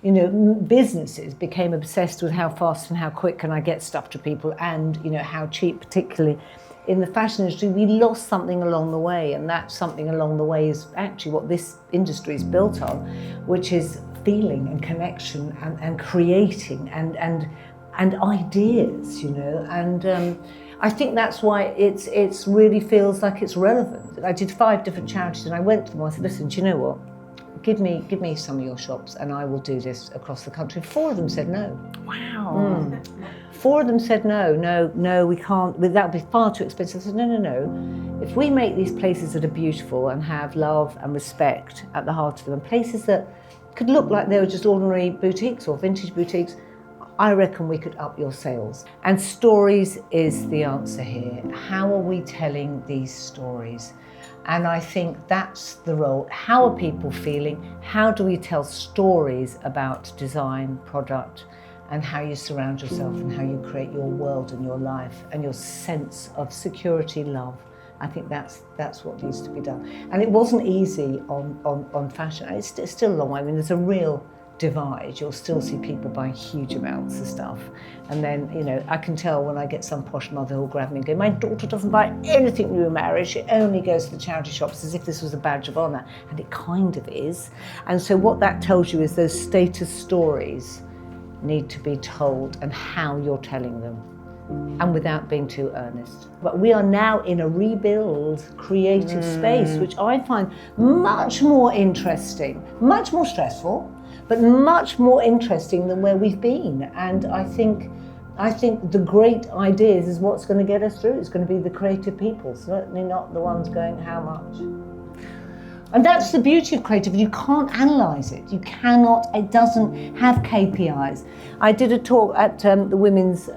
businesses became obsessed with how fast and how quick can I get stuff to people, and how cheap, particularly in the fashion industry. We lost something along the way, and that something along the way is actually what this industry is built on, which is feeling and connection and creating and ideas, and I think that's why it's really feels like it's relevant. I did 5 different charities, and I went to them. I said, listen, do you know what? Give me some of your shops, and I will do this across the country. 4 of them said no. Wow. 4 of them said no, we can't. That would be far too expensive. I said, no. If we make these places that are beautiful and have love and respect at the heart of them, places that could look like they were just ordinary boutiques or vintage boutiques, I reckon we could up your sales. And stories is the answer here. How are we telling these stories? And I think that's the role. How are people feeling? How do we tell stories about design, product, and how you surround yourself and how you create your world and your life and your sense of security, love? I think that's what needs to be done. And it wasn't easy on fashion. It's still a long way. I mean, there's a real divide. You'll still see people buying huge amounts of stuff. And then, I can tell when I get some posh mother who'll grab me and go, my daughter doesn't buy anything new in marriage. She only goes to the charity shops, as if this was a badge of honour. And it kind of is. And so what that tells you is those status stories need to be told, and how you're telling them, and without being too earnest. But we are now in a rebuild creative space, which I find much more interesting, much more stressful, but much more interesting than where we've been. And I think the great ideas is what's going to get us through. It's going to be the creative people, certainly not the ones going, how much? And that's the beauty of creativity. You can't analyse it. You cannot, it doesn't have KPIs. I did a talk at the Women's,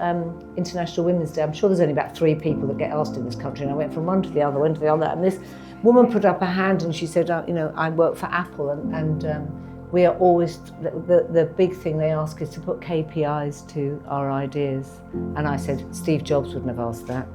International Women's Day. I'm sure there's only about 3 people that get asked in this country, and I went from one to the other, and this woman put up her hand and she said, I work for Apple, and we are always, the big thing they ask is to put KPIs to our ideas. And I said, Steve Jobs wouldn't have asked that.